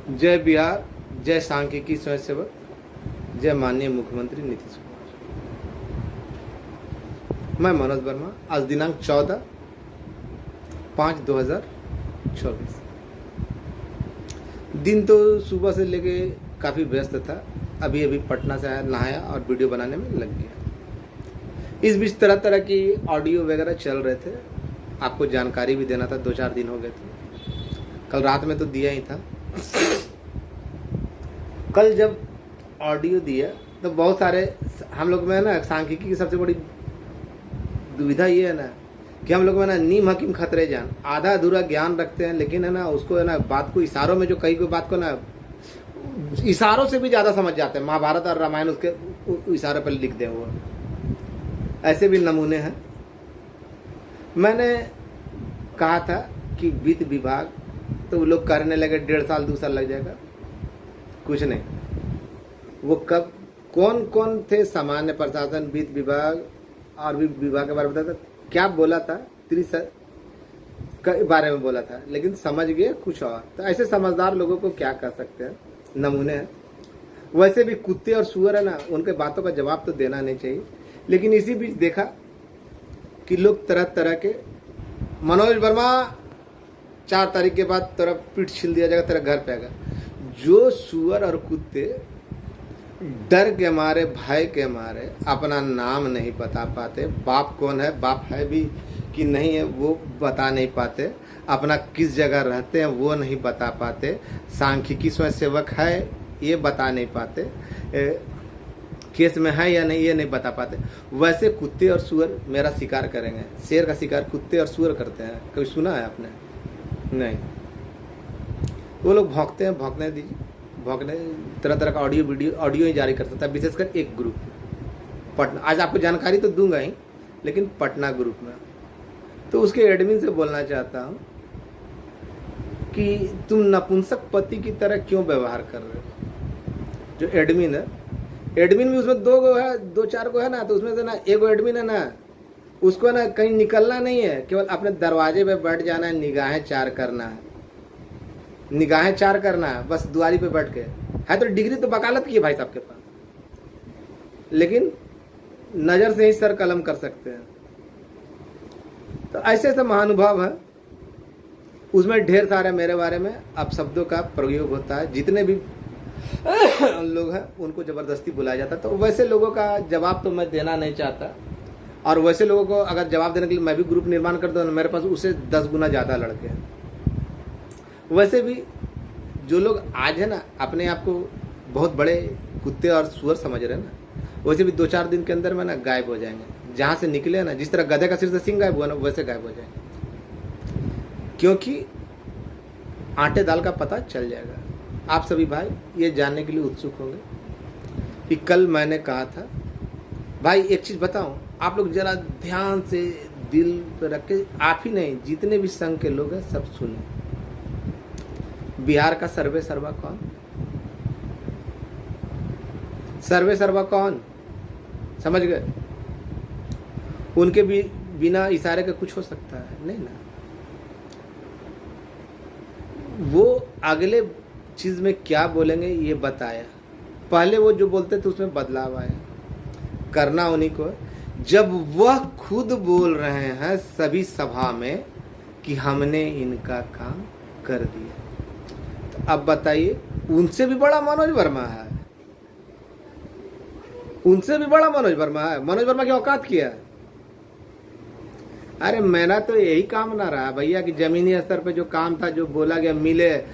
जय बिहार, जय सांख्यिकी स्वयंसेवक, जय माननीय मुख्यमंत्री नीतीश कुमार। मैं मनोज वर्मा। आज दिनांक 14/5/2024। दिन तो सुबह से लेके काफ़ी व्यस्त था। अभी अभी पटना से आया, नहाया और वीडियो बनाने में लग गया। इस बीच तरह तरह की ऑडियो वगैरह चल रहे थे। आपको जानकारी भी देना था, 2-4 दिन हो गए थे। कल रात में तो दिया ही था। कल जब ऑडियो दिया तो बहुत सारे हम लोग में ना, सांख्यिकी की सबसे बड़ी दुविधा ये है ना कि हम लोग में ना नीम हकीम खतरे जान, आधा अधूरा ज्ञान रखते हैं, लेकिन है ना उसको है ना बात को इशारों में, जो कई कोई बात को ना इशारों से भी ज़्यादा समझ जाते हैं। महाभारत और रामायण उसके इशारे पर लिख दे वो, ऐसे भी नमूने हैं। मैंने कहा था कि वित्त विभाग, तो वो लोग करने लगे 1.5 साल 2 साल लग जाएगा। कुछ नहीं। वो कब कौन कौन थे, सामान्य प्रशासन, वित्त विभाग और भी विभाग के बारे में बताता क्या बोला था, 30 के बारे में बोला था, लेकिन समझ गए कुछ और। तो ऐसे समझदार लोगों को क्या कर सकते हैं, नमूने हैं। वैसे भी कुत्ते और सुअर है ना, उनके बातों का जवाब तो देना नहीं चाहिए। लेकिन इसी बीच देखा कि लोग तरह तरह के, मनोज वर्मा 4 तारीख के बाद तेरा पीठ छिल दिया जाएगा, तेरा घर पे आएगा। जो सुअर और कुत्ते डर के मारे, भय के मारे अपना नाम नहीं बता पाते, बाप कौन है, बाप है भी कि नहीं है वो बता नहीं पाते, अपना किस जगह रहते हैं वो नहीं बता पाते, सांख्यिकी स्वयंसेवक है ये बता नहीं पाते, केस में है या नहीं ये नहीं बता पाते, वैसे कुत्ते और सुअर मेरा शिकार करेंगे। शेर का शिकार कुत्ते और सुअर करते हैं, कभी सुना है आपने? नहीं। वो लोग भौंकते हैं, भौंकने दीजिए, भौंकने। तरह तरह का ऑडियो ही जारी कर सकता है, विशेषकर एक ग्रुप पटना। आज आपको जानकारी तो दूंगा ही, लेकिन पटना ग्रुप में तो उसके एडमिन से बोलना चाहता हूँ कि तुम नपुंसक पति की तरह क्यों व्यवहार कर रहे हो। जो एडमिन है, एडमिन भी उसमें 2-4 गो है ना, तो उसमें से ना एगो एडमिन है ना, उसको ना कहीं निकलना नहीं है, केवल अपने दरवाजे पे बैठ जाना है, निगाहें चार करना है, निगाहें चार करना है बस, दुआरी पे बैठ के। है तो डिग्री तो वकालत की है भाई साहब के पास, लेकिन नजर से ही सर कलम कर सकते हैं। तो ऐसे ऐसे महानुभाव है, उसमें ढेर सारे मेरे बारे में अपशब्दों का प्रयोग होता है। जितने भी लोग हैं उनको जबरदस्ती बुलाया जाता है। तो वैसे लोगों का जवाब तो मैं देना नहीं चाहता, और वैसे लोगों को अगर जवाब देने के लिए मैं भी ग्रुप निर्माण कर दूँ, मेरे पास उससे 10 गुना ज़्यादा लड़के हैं। वैसे भी जो लोग आज है ना अपने आप को बहुत बड़े कुत्ते और सुअर समझ रहे हैं ना, वैसे भी 2-4 दिन के अंदर में ना गायब हो जाएंगे। जहाँ से निकले ना, जिस तरह गधे का सिर से सिंह गायब हुआ ना, वैसे गायब हो जाएंगे। क्योंकि आटे दाल का पता चल जाएगा। आप सभी भाई ये जानने के लिए उत्सुक होंगे कि कल मैंने कहा था, भाई एक चीज़ बताऊं, आप लोग जरा ध्यान से दिल पर रख के, आप ही नहीं जितने भी संघ के लोग हैं सब सुने। बिहार का सर्वे सर्वा कौन? सर्वे सर्वा कौन? समझ गए? उनके भी बिना इशारे के कुछ हो सकता है? नहीं ना। वो अगले चीज में क्या बोलेंगे ये बताया। पहले वो जो बोलते थे उसमें बदलाव आया। करना उन्हीं को है। जब वह खुद बोल रहे हैं सभी सभा में कि हमने इनका काम कर दिया, तो अब बताइए, उनसे भी बड़ा मनोज वर्मा है, उनसे भी बड़ा मनोज वर्मा है। मनोज वर्मा की औकात क्या है? अरे मेरा तो यही काम ना रहा भैया कि जमीनी स्तर पे जो काम था, जो बोला गया, मिले,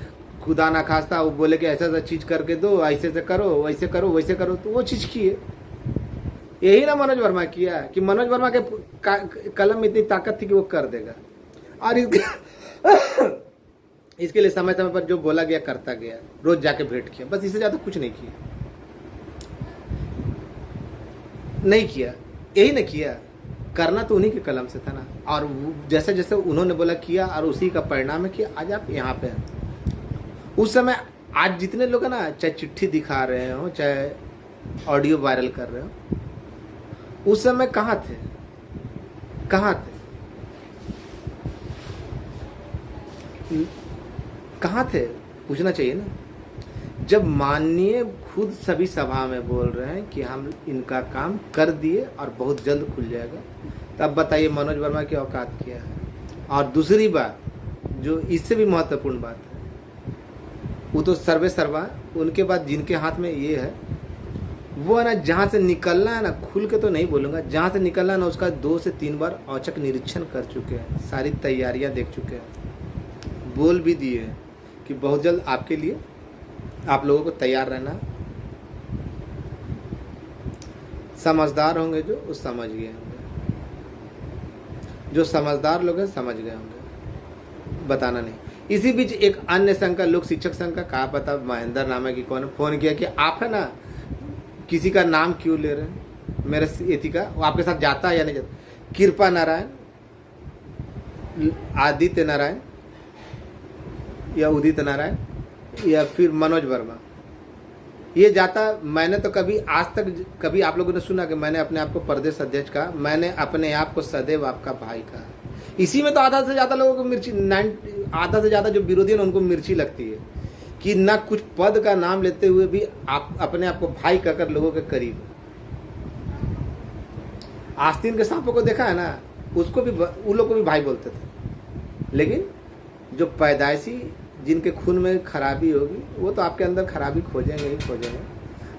खुदा ना खास्ता वो बोले कि ऐसा ऐसा चीज करके दो, ऐसे से करो, वैसे करो, वैसे करो, तो वो चीज किए। यही ना मनोज वर्मा किया कि मनोज वर्मा के कलम में इतनी ताकत थी कि वो कर देगा। और इसके लिए समय समय पर जो बोला गया करता गया, रोज जाके भेंट किया, बस इससे ज्यादा कुछ नहीं किया। नहीं किया, यही नहीं किया। करना तो उन्हीं के कलम से था ना, और जैसे जैसे उन्होंने बोला किया, और उसी का परिणाम है कि आज आप यहाँ पे हैं। उस समय आज जितने लोग हैं ना, चाहे चिट्ठी दिखा रहे हो, चाहे ऑडियो वायरल कर रहे हो, उस समय कहाँ थे? कहाँ थे? कहाँ थे? पूछना चाहिए ना। जब माननीय खुद सभी सभा में बोल रहे हैं कि हम इनका काम कर दिए और बहुत जल्द खुल जाएगा, तब बताइए मनोज वर्मा की औकात क्या है। और दूसरी बात जो इससे भी महत्वपूर्ण बात है, वो तो सर्वे सर्वा, उनके बाद जिनके हाथ में ये है वो है ना, जहाँ से निकलना है ना, खुल के तो नहीं बोलूँगा, जहाँ से निकलना है ना उसका 2 से 3 बार औचक निरीक्षण कर चुके हैं, सारी तैयारियाँ देख चुके हैं, बोल भी दिए हैं कि बहुत जल्द आपके लिए आप लोगों को तैयार रहना। समझदार होंगे जो, वो समझ गए होंगे, जो समझदार लोग हैं समझ गए होंगे, बताना नहीं। इसी बीच एक अन्य संघ का, लोक शिक्षक संघ का, कहा पता महेंद्र नाम है कि कौन, फोन किया कि आप है ना किसी का नाम क्यों ले रहे हैं, मेरे एथी का, वो आपके साथ जाता है या नहीं जाता। कृपा नारायण, आदित्य नारायण या उदित नारायण या फिर मनोज वर्मा, ये जाता। मैंने तो कभी आज तक कभी आप लोगों ने सुना कि मैंने अपने आप को प्रदेश अध्यक्ष कहा? मैंने अपने आप को सदैव आपका भाई कहा। इसी में तो आधा से ज़्यादा लोगों को मिर्ची, आधा से ज़्यादा जो विरोधी है उनको मिर्ची लगती है कि ना कुछ पद का नाम लेते हुए भी आप अपने आप को भाई कहकर लोगों के करीब। आस्तीन के सांपों को देखा है ना, उसको भी, उन लोग को भी भाई बोलते थे, लेकिन जो पैदाइशी जिनके खून में खराबी होगी वो तो आपके अंदर खराबी खोजेंगे ही खोजेंगे।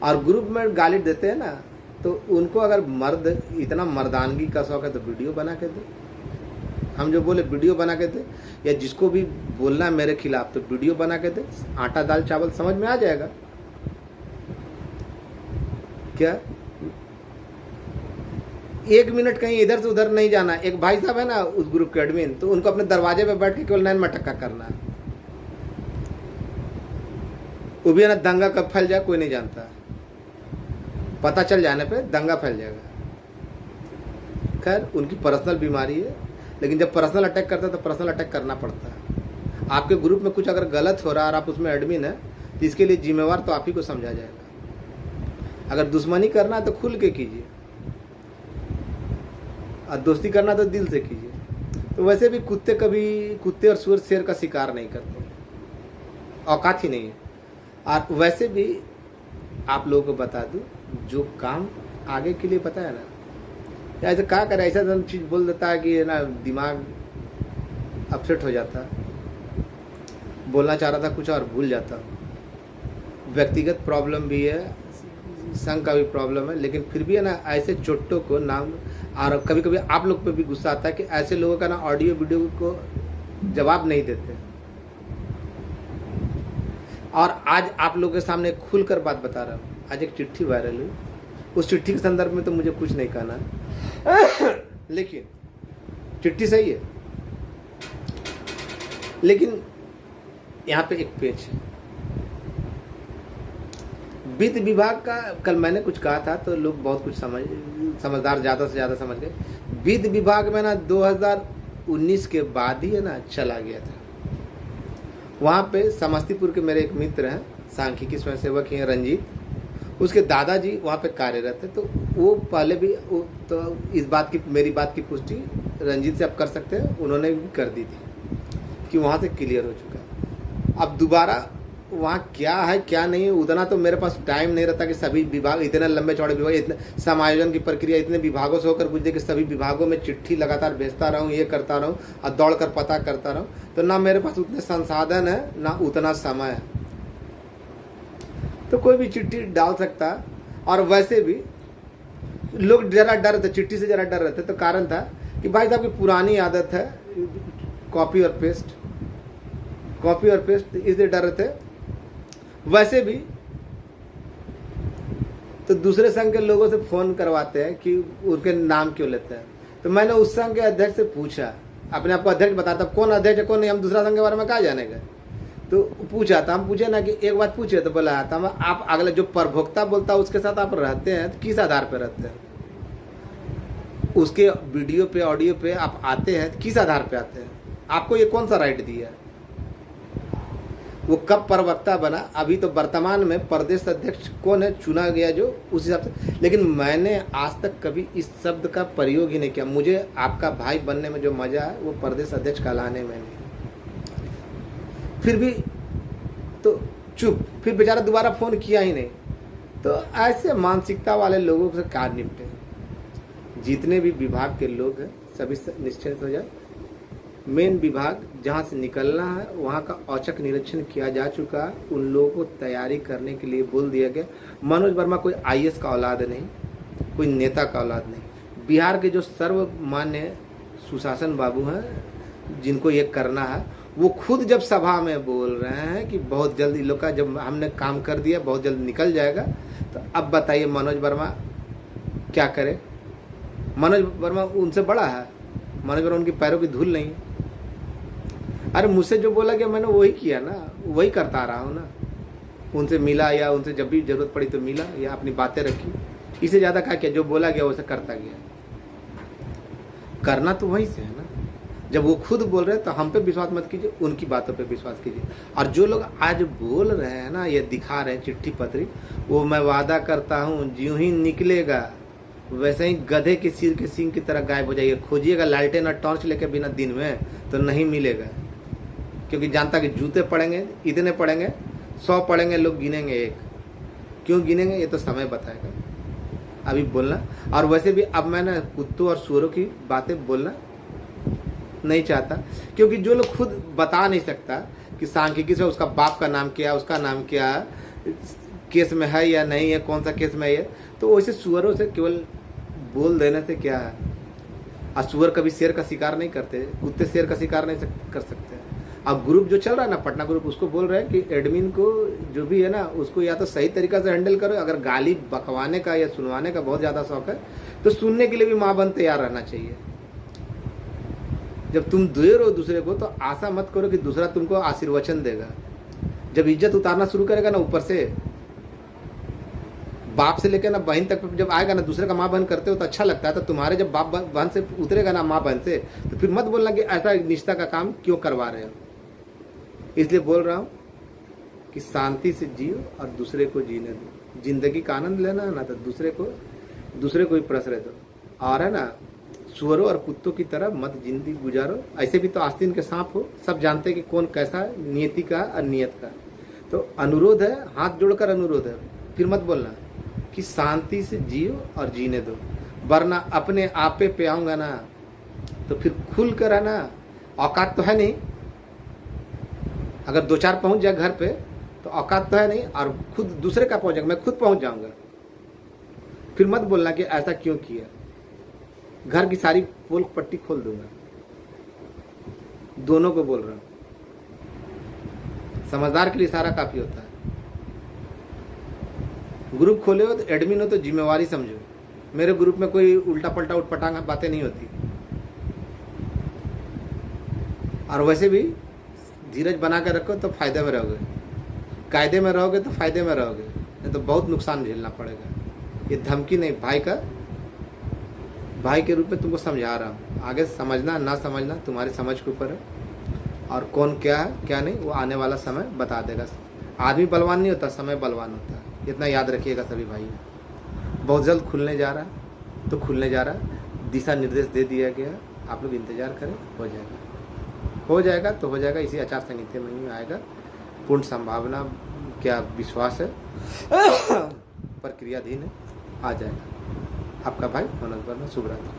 और ग्रुप में गाली देते हैं ना, तो उनको अगर मर्द इतना मर्दानगी का शौक है तो वीडियो बना के दे। हम जो बोले वीडियो बना के दे, या जिसको भी बोलना है मेरे खिलाफ तो वीडियो बना के दे, आटा दाल चावल समझ में आ जाएगा। क्या 1 मिनट कहीं इधर से उधर नहीं जाना। एक भाई साहब है ना उस ग्रुप के एडमिन, तो उनको अपने दरवाजे पे बैठ के केवल 9 मटक्का करना है। वो भी है ना, दंगा कब फैल जाए कोई नहीं जानता, पता चल जाने पे दंगा फैल जाएगा। खैर उनकी पर्सनल बीमारी है, लेकिन जब पर्सनल अटैक करता है तो पर्सनल अटैक करना पड़ता है। आपके ग्रुप में कुछ अगर गलत हो रहा है और आप उसमें एडमिन है तो इसके लिए जिम्मेवार तो आप ही को समझा जाएगा। अगर दुश्मनी करना है तो खुल के कीजिए, और दोस्ती करना तो दिल से कीजिए। तो वैसे भी कुत्ते और सुअर शेर का शिकार नहीं करते, औकात ही नहीं है। और वैसे भी आप लोगों को बता दूं, जो काम आगे के लिए पता है ना, ऐसे क्या करे, ऐसा चीज़ बोल देता है कि ना दिमाग अपसेट हो जाता, बोलना चाह रहा था कुछ और भूल जाता। व्यक्तिगत प्रॉब्लम भी है, संघ का भी प्रॉब्लम है, लेकिन फिर भी है ना ऐसे चोटों को नाम, और कभी कभी आप लोग पे भी गुस्सा आता है कि ऐसे लोगों का ना ऑडियो वीडियो को जवाब नहीं देते। और आज आप लोगों के सामने खुलकर बात बता रहा हूँ। आज एक चिट्ठी वायरल हुई, उस चिट्ठी के संदर्भ में तो मुझे कुछ नहीं कहना है, लेकिन चिट्ठी सही है, लेकिन यहाँ पे एक पेच है। वित्त विभाग का कल मैंने कुछ कहा था तो लोग बहुत कुछ समझदार ज़्यादा से ज़्यादा समझ गए। वित्त विभाग में ना 2019 के बाद ही है ना चला गया था। वहाँ पे समस्तीपुर के मेरे एक मित्र हैं, सांख्यिकी स्वयंसेवक ही हैं, रंजीत, उसके दादाजी वहाँ पे कार्यरत है। तो वो पहले भी तो इस बात की, मेरी बात की पुष्टि रंजीत से आप कर सकते हैं, उन्होंने भी कर दी थी कि वहाँ से क्लियर हो चुका है। अब दोबारा वहाँ क्या है क्या नहीं है, उतना तो मेरे पास टाइम नहीं रहता कि सभी विभाग, इतने लंबे चौड़े विभाग, इतने समायोजन की प्रक्रिया इतने विभागों से होकर गुजरे कि सभी विभागों में चिट्ठी लगातार भेजता रहूँ, ये करता रहूँ और दौड़ कर पता करता रहूँ। तो ना मेरे पास उतने संसाधन है ना उतना समय है, तो कोई भी चिट्ठी डाल सकता है। और वैसे भी लोग जरा डर थे, चिट्ठी से जरा डर रहे थे, तो कारण था कि भाई साहब की पुरानी आदत है कॉपी और पेस्ट, इसलिए डर रहे थे। वैसे भी तो दूसरे संघ के लोगों से फोन करवाते हैं कि उनके नाम क्यों लेते हैं। तो मैंने उस संघ के अध्यक्ष से पूछा, अपने आप को अध्यक्ष बताता, कौन अध्यक्ष है कौन नहीं, हम दूसरा संघ के बारे में कहाँ जानेंगे। तो पूछा था, हम पूछे ना कि एक बात पूछे, तो बोला था आप अगले जो प्रभोक्ता बोलता है उसके साथ आप रहते हैं तो किस आधार पर रहते हैं, उसके वीडियो पे ऑडियो पे आप आते हैं तो किस आधार पे आते हैं, आपको ये कौन सा राइट दिया है। वो कब प्रवक्ता बना, अभी तो वर्तमान में प्रदेश अध्यक्ष कौन है चुना गया जो उस हिसाब से। लेकिन मैंने आज तक कभी इस शब्द का प्रयोग ही नहीं किया। मुझे आपका भाई बनने में जो मजा है वो प्रदेश अध्यक्ष कहलाने में नहीं। फिर भी तो चुप, फिर बेचारा दोबारा फ़ोन किया ही नहीं। तो ऐसे मानसिकता वाले लोगों से क्या निपटे। जितने भी विभाग के लोग हैं सभी निश्चिंत हो जाए। मेन विभाग जहाँ से निकलना है वहाँ का औचक निरीक्षण किया जा चुका है। उन लोगों को तैयारी करने के लिए बोल दिया गया। मनोज वर्मा कोई आईएएस का औलाद नहीं, कोई नेता का औलाद नहीं। बिहार के जो सर्वमान्य सुशासन बाबू हैं जिनको ये करना है, वो खुद जब सभा में बोल रहे हैं कि बहुत जल्द इन लोग का जब हमने काम कर दिया बहुत जल्द निकल जाएगा, तो अब बताइए मनोज वर्मा क्या करे। मनोज वर्मा उनसे बड़ा है, मनोज वर्मा उनके पैरों की धूल नहीं है। अरे मुझसे जो बोला गया मैंने वही किया ना, वही करता आ रहा हूँ ना। उनसे मिला या उनसे जब भी जरूरत पड़ी तो मिला या अपनी बातें रखी, इससे ज़्यादा क्या किया। जो बोला गया वैसे करता गया। करना तो वहीं से है ना। जब वो खुद बोल रहे हैं तो हम पे विश्वास मत कीजिए, उनकी बातों पे विश्वास कीजिए। और जो लोग आज बोल रहे हैं ना, ये दिखा रहे हैं चिट्ठी पत्री, वो मैं वादा करता हूँ ज्यों ही निकलेगा वैसे ही गधे के सिर के सींग की तरह गायब हो जाइए। खोजिएगा लालटेन और टॉर्च लेके बिना दिन में तो नहीं मिलेगा, क्योंकि जानता कि जूते पड़ेंगे, इतने पड़ेंगे, 100 पड़ेंगे, लोग गिनेंगे एक। क्यों गिनेंगे ये तो समय बताएगा, अभी बोलना। और वैसे भी अब मैं ना कुत्तों और सुअरों की बातें बोलना नहीं चाहता, क्योंकि जो लोग खुद बता नहीं सकता कि सांख्यिकी से उसका बाप का नाम क्या है, उसका नाम क्या है, केस में है या नहीं है, कौन सा केस में है, तो वैसे सुअरों से केवल बोल देने से क्या है। और सुअर कभी शेर का शिकार नहीं करते, कुत्ते शेर का शिकार नहीं कर सकते। अब ग्रुप जो चल रहा है ना, पटना ग्रुप, उसको बोल रहे हैं कि एडमिन को जो भी है ना उसको या तो सही तरीका से हैंडल करो। अगर गाली बकवाने का या सुनवाने का बहुत ज़्यादा शौक है तो सुनने के लिए भी माँ बन तैयार रहना चाहिए। जब तुम दे रहे हो दूसरे को तो आशा मत करो कि दूसरा तुमको आशीर्वचन देगा। जब इज्जत उतारना शुरू करेगा ना ऊपर से, बाप से लेकर ना बहन तक जब आएगा ना, दूसरे का माँ बहन करते हो तो अच्छा लगता है। तो तुम्हारे जब बाप बहन से उतरेगा ना, माँ बहन से, तो फिर मत बोलना कि ऐसा निष्ठा का काम क्यों करवा रहे हो। इसलिए बोल रहा हूँ कि शांति से जियो और दूसरे को जीने दो। जिंदगी का आनंद लेना है ना तो दूसरे को ही प्रश्रय दो। और है ना, सुअरों और कुत्तों की तरह मत जिंदगी गुजारो। ऐसे भी तो आस्तीन के सांप हो, सब जानते हैं कि कौन कैसा है, नियति का और नियत का। तो अनुरोध है, हाथ जोड़कर अनुरोध है, फिर मत बोलना कि शांति से जियो और जीने दो, वरना अपने आपे पे आऊंगा ना तो फिर खुल कर है ना। औकात तो है नहीं, अगर 2-4 पहुंच जाए घर पे तो औकात तो है नहीं, और खुद दूसरे का पहुंचेगा, मैं खुद पहुंच जाऊंगा। फिर मत बोलना कि ऐसा क्यों किया। घर की सारी पोल पट्टी खोल दूंगा। दोनों को बोल रहा हूं, समझदार के लिए इशारा काफी होता है। ग्रुप खोले हो तो एडमिन हो तो जिम्मेवारी समझो। मेरे ग्रुप में कोई उल्टा पल्टा उठपटांग बातें नहीं होती। और वैसे भी धीरज बना के रखो तो फायदे में रहोगे, कायदे में रहोगे तो फायदे में रहोगे, नहीं तो बहुत नुकसान झेलना पड़ेगा। ये धमकी नहीं, भाई के रूप में तुमको समझा रहा हूँ। आगे समझना ना समझना तुम्हारी समझ के ऊपर है, और कौन क्या है क्या नहीं वो आने वाला समय बता देगा। आदमी बलवान नहीं होता, समय बलवान होता है, इतना याद रखिएगा सभी भाई। बहुत जल्द खुलने जा रहा है तो खुलने जा रहा है, दिशा निर्देश दे दिया गया, आप लोग इंतजार करें, हो जाएगा तो हो जाएगा। इसी आचार संहिता में ही आएगा, पूर्ण संभावना क्या विश्वास है, प्रक्रियाधीन है, आ जाएगा। आपका भाई मनोज वर्मा, शुभ रात्रि।